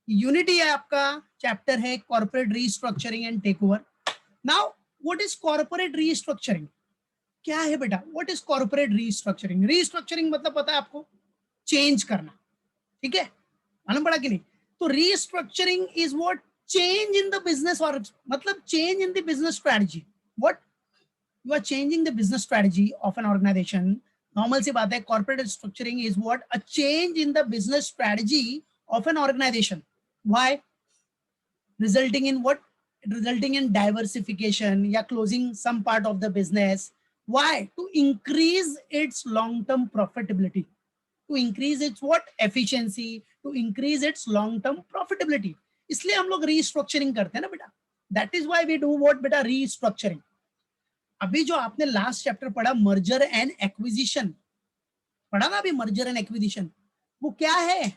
Unity है आपका chapter है corporate restructuring and take over. Now what is corporate restructuring? क्या है बेटा? What is corporate restructuring? Restructuring मतलब पता है आपको? चेंज करना। ठीक है, मालूम पड़ा कि नहीं? तो restructuring is what? Change in the business, और मतलब change in the business strategy. What? You are changing the business strategy of an organization. Normal सी बात है, corporate structuring is what? A change in the business strategy of an organization. Why? Resulting in what? Resulting in diversification, yeah, closing some part of the business. Why? To increase its long term profitability, to increase its what? Efficiency, to increase its long term profitability. इसलिए हम लोग restructuring करते हैं ना बेटा। That is why we do what बेटा? Restructuring. अभी जो आपने लास्ट चैप्टर पढ़ा मर्जर एंड एक्विजिशन पढ़ा ना, अभी मर्जर एंड एक्विजिशन, वो क्या है?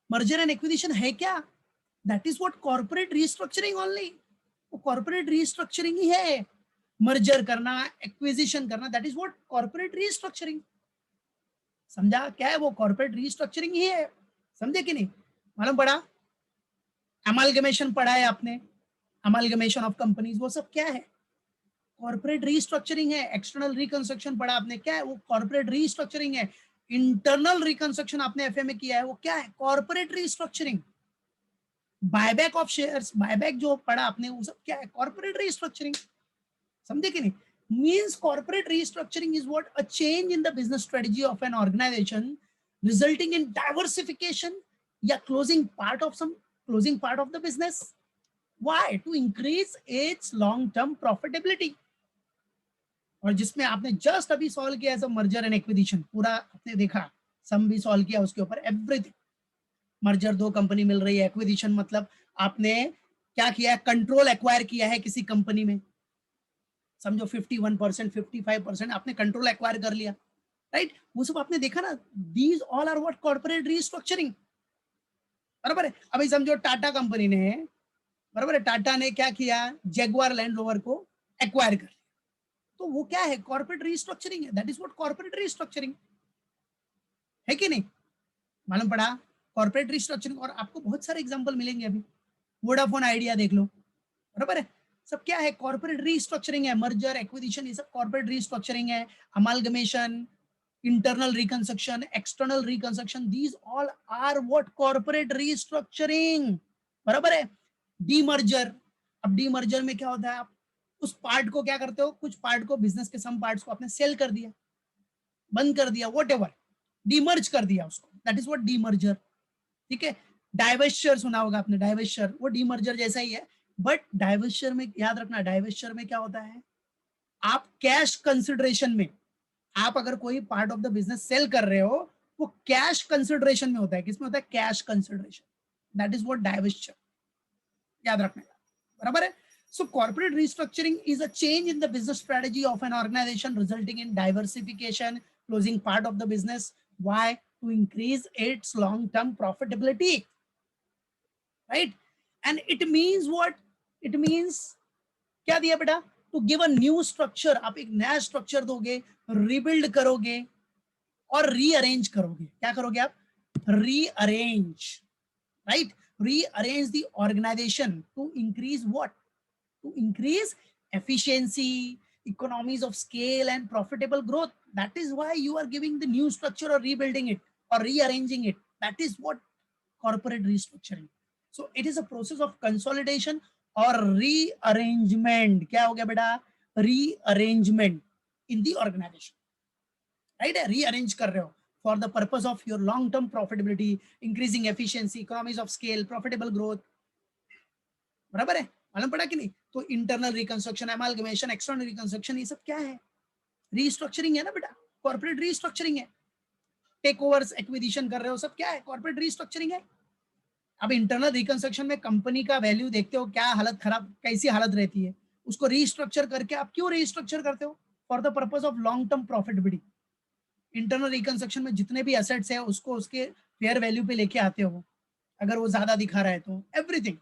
मर्जर एंड एक्विजिशन है क्या? That is what? Corporate restructuring only. वो कॉर्पोरेट रीस्ट्रक्चरिंग ही है। मर्जर करना, एक्विजिशन करना, that is what? Corporate restructuring. समझा क्या है? वो कॉर्पोरेट रीस्ट्रक्चरिंग ही है। समझे कि नहीं? मालूम पड़ा? अमालगमेशन पढ़ा है आपने, अमालगमेशन ऑफ कंपनीज, वो सब क्या है? कॉर्पोरेट रीस्ट्रक्चरिंग है। एक्सटर्नल रिकंस्ट्रक्शन पढ़ा आपने, क्या है वो? कॉर्पोरेट रीस्ट्रक्चरिंग है। इंटरनल रिकंस्ट्रक्शन आपने एफए में किया है, वो क्या है? Corporate restructuring. Buyback of shares, buyback जो पढ़ा आपने, वो सब क्या है? Corporate restructuring. समझे कि नहीं? Means corporate restructuring is what? A change in the business strategy of an organization resulting in diversification, yeah, closing part of the business. Why? To increase its long term profitability. और जिसमें आपने just अभी solve किया as a merger and acquisition, पूरा आपने देखा, sum भी solve किया उसके ऊपर, एवरीथिंग। मर्जर, दो कंपनी मिल रही है। एक्विजिशन मतलब आपने क्या किया है? कंट्रोल एक्वायर किया है किसी कंपनी में। समझो 51%, 55% आपने कंट्रोल एक्वायर कर लिया, राइट? वो सब आपने देखा ना। These all are what? Corporate restructuring. बराबर है? अभी समझो टाटा कंपनी ने, बराबर है, टाटा ने क्या किया? जैगुआर लैंड रोवर को एक्वायर कर लिया, तो वो क्या है? कॉर्पोरेट रीस्ट्रक्चरिंग है। That is what? Corporate restructuring है कि नहीं? मालूम पड़ा? Corporate restructuring. और आपको बहुत सारे एग्जांपल मिलेंगे अभी। वोडाफोन आइडिया देख लो, बराबर है? सब क्या है? कॉर्पोरेट रिस्ट्रक्चरिंग है। मर्जर, एक्विजिशन, ये सब कॉर्पोरेट रिस्ट्रक्चरिंग है। Amalgamation, internal reconstruction, external reconstruction, these all are what? Corporate restructuring. बराबर है? डीमर्जर, अब डीमर्जर में क्या होता है? आप उस पार्ट को क्या करते हो? कुछ पार्ट को, बिजनेस के सम पार्ट्स को आपने सेल कर दिया, बंद कर दिया, वॉट एवर, डीमर्ज कर दिया उसको, दैट इज व्हाट? डीमर्जर। ठीक है? डाइवेस्चर सुना होगा आपने, डाइवेस्चर, वो डीमर्जर जैसा ही है। बट डाइवेस्चर में याद रखना, डाइवेस्चर में क्या होता है? आप कैश कंसिडरेशन में, आप अगर कोई part of the business sale कर रहे हो, वो कैश कंसिडरेशन में होता है। किसमें होता है? Cash consideration. That is what? Divestiture. याद रखना, बराबर है? So corporate restructuring is a change in the business strategy of an organization resulting in diversification, closing part of the business. Why? To increase its long-term profitability, right? And it means what? It means क्या दिया बेटा? To give a new structure. आप एक नया structure दोगे, rebuild करोगे और rearrange करोगे। क्या करोगे आप? Rearrange, right? Rearrange the organization to increase what? To increase efficiency, economies of scale, and profitable growth. That is why you are giving the new structure or rebuilding it or rearranging it. That is what corporate restructuring. So it is a process of consolidation or rearrangement. क्या हो गया बेटा? Rearrangement in the organization, right? Rearrange कर रहे हो for the purpose of your long term profitability, increasing efficiency, economies of scale, profitable growth. बराबर है? मालूम पड़ा कि नहीं? तो internal reconstruction, amalgamation, external reconstruction, ये सब क्या है? रीस्ट्रक्चरिंग है ना बेटा, कॉर्पोरेट रीस्ट्रक्चरिंग है। टेक ओवर्स, एक्विजिशन कर रहे हो, सब क्या है? कॉर्पोरेट रीस्ट्रक्चरिंग है। अब इंटरनल रिकंस्ट्रक्शन में कंपनी का वैल्यू देखते हो, क्या हालत खराब, कैसी हालत रहती है, उसको रीस्ट्रक्चर करके आप क्यों रीस्ट्रक्चर करते हो? For the purpose of long term profitability. Internal reconstruction में जितने भी एसेट्स है उसको उसके फेयर वैल्यू पे लेके आते हो, अगर वो ज्यादा दिखा रहा है तो एवरीथिंग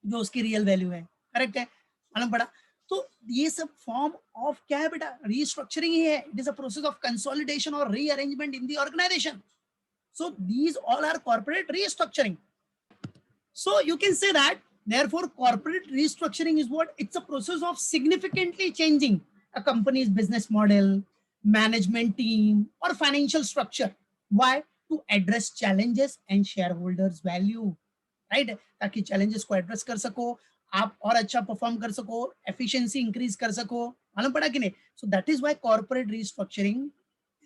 जो उसकी रियल वैल्यू है, करेक्ट है? मालूम पड़ा? तो ये सब फॉर्म ऑफ क्या है बेटा? रीस्ट्रक्चरिंग ही है। It is a process of consolidation और rearrangement in the organization. So these all are corporate restructuring. So you can say that therefore corporate restructuring is what? It's a process of significantly changing a company's business model, management team or financial structure. Why? To address challenges and shareholders value, right? ताकि challenges को address कर सको, आप और अच्छा perform कर सको, efficiency increase कर सको, मालूम पड़ा कि नहीं? So that is why corporate restructuring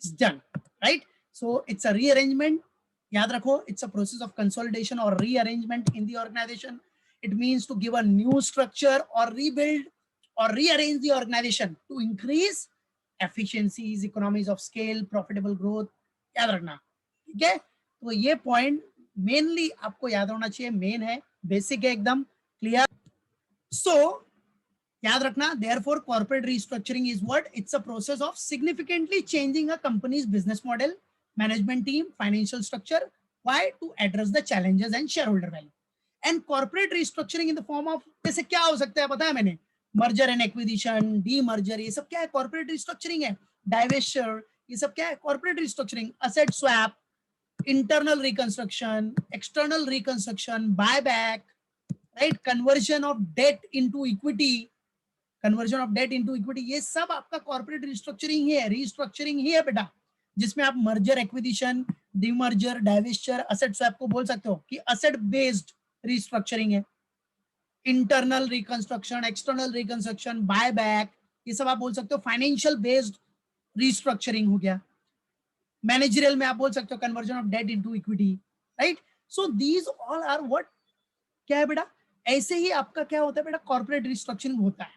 is done, right? So it's a rearrangement. याद रखो, it's a process of consolidation or rearrangement in the organization. It means to give a new structure or rebuild or rearrange the organization to increase efficiencies, economies of scale, profitable growth. याद रखना, ठीक है? तो ये point mainly आपको याद होना चाहिए, मेन है, बेसिक है, एकदम क्लियर. सो याद रखना, therefore corporate restructuring is what? It's a process of significantly changing a company's business model, management team, financial structure. Why? To address the challenges and shareholder value. And corporate restructuring in the form of, जैसे क्या हो सकता है पता है मैंने, merger and acquisition, demerger, ये सब क्या है? कॉर्पोरेट रिस्ट्रक्चरिंग है. डाइवेस्चर, ये सब क्या है? Corporate restructuring. Asset swap, internal reconstruction, external reconstruction, buyback, right? Conversion of debt into equity, conversion of debt into equity, ये सब आपका corporate restructuring ही है, restructuring ही है बेटा, जिसमें आप merger, acquisition, demerger, divestiture, asset swap को बोल सकते हो कि asset based restructuring है. Internal reconstruction, external reconstruction, buyback, ये सब आप बोल सकते हो financial based restructuring हो गया. मैनेजरियल में आप बोल सकते हो conversion of debt into equity, right? So these all are what, क्या है बेटा? ऐसे ही आपका क्या होता है बेटा? कॉर्पोरेट रिस्ट्रक्चरिंग होता है,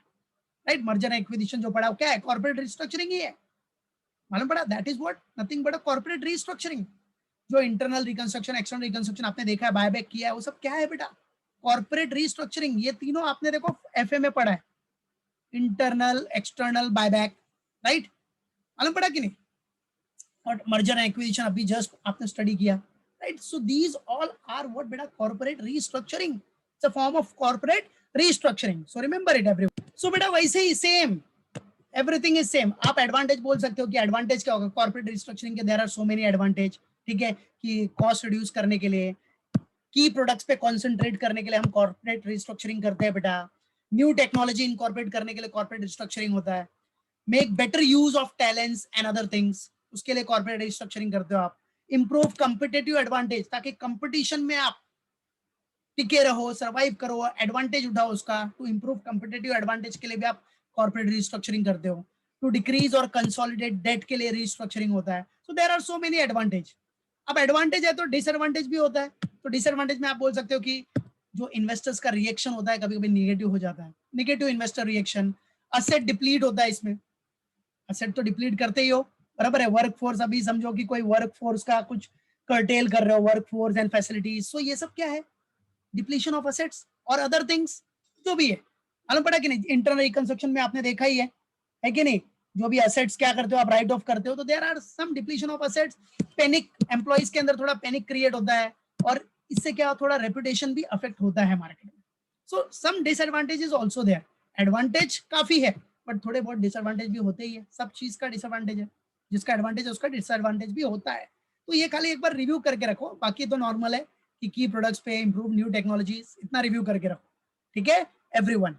राइट? मर्जर एक्विजिशन जो पड़ा क्या है? कॉर्पोरेट रिस्ट्रक्चरिंग ही है, मालूम पड़ा? That is what, nothing but a corporate restructuring. जो इंटरनल रिकंस्ट्रक्शन, एक्सटर्नल रिकंस्ट्रक्शन आपने देखा है, बायबैक किया है, वो सब क्या है बेटा? Corporate restructuring. ये तीनों आपने देखो एफए में पढ़ा है, इंटरनल, एक्सटर्नल, बायबैक, राइट? मालूम पड़ा कि नहीं? और मर्जर एंड एक्विजिशन अभी जस्ट आपने स्टडी किया, right? So these all are what बेटा? Corporate restructuring. It's a form of corporate restructuring. So remember it everyone. So बेटा वैसे ही सेम, एवरीथिंग इज सेम. आप एडवांटेज बोल सकते हो कि एडवांटेज क्या होगा कॉर्पोरेट रिस्ट्रक्चरिंग के? There are so many advantage, ठीक है? कि कॉस्ट रिड्यूस करने के लिए, की प्रोडक्ट्स पे कॉन्सेंट्रेट करने के लिए हम कॉर्पोरेट रिस्ट्रक्चरिंग करते हैं बेटा. न्यू टेक्नोलॉजी इनकॉर्पोरेट करने के लिए कॉर्पोरेट रिस्ट्रक्चरिंग होता है. Make better use of talents and other things, उसके लिए कॉर्पोरेट रिस्ट्रक्चरिंग करते हो आप. इंप्रूव कंपिटेटिव एडवांटेज, ताकि कंपटीशन में आप टिके रहो, सर्वाइव करो, एडवांटेज उठाओ उसका. टू इंप्रूव कंपिटेटिव एडवांटेज के लिए भी आप कॉर्पोरेट रिस्ट्रक्चरिंग करते हो. टू डिक्रीज और कंसोलिडेट डेट के लिए रिस्ट्रक्चरिंग होता है. So there are so many advantage. अब एडवांटेज है तो डिसएडवांटेज भी होता है. तो डिसएडवांटेज में आप बोल सकते हो कि जो इन्वेस्टर्स का रिएक्शन होता है कभी कभी निगेटिव हो जाता है, negative investor reaction. Asset deplete होता है इसमें, असेट तो डिप्लीट करते ही हो, बराबर है. वर्क फोर्स, अभी समझो कि कोई वर्क फोर्स का कुछ कर्टेल कर रहे हो, वर्क फोर्स एंड फैसिलिटीज. सो ये सब क्या है? डिप्लीशन ऑफ असेट्स और अदर थिंग्स जो भी है. मालूम पड़ा कि नहीं? इंटरनल रिकंस्ट्रक्शन में आपने देखा ही है कि नहीं? जो भी असेट्स क्या करते हो आप, राइट ऑफ करते हो, तो there are some depletion of assets. Panic, employees के अंदर थोड़ा पैनिक क्रिएट होता है और इससे क्या थोड़ा रेपुटेशन भी अफेक्ट होता है मार्केट में. सो सम डिसएडवांटेजेस आल्सो देयर. एडवांटेज काफी है बट थोड़े बहुत डिसएडवांटेज भी होते ही है. सब चीज का डिसएडवांटेज है, जिसका एडवांटेज है उसका डिसएडवांटेज भी होता है. तो ये खाली एक बार रिव्यू करके रखो, बाकी तो नॉर्मल है कि की प्रोडक्ट्स पे इंप्रूव न्यू टेक्नोलॉजीज, इतना रिव्यू करके रखो, ठीक है एवरीवन.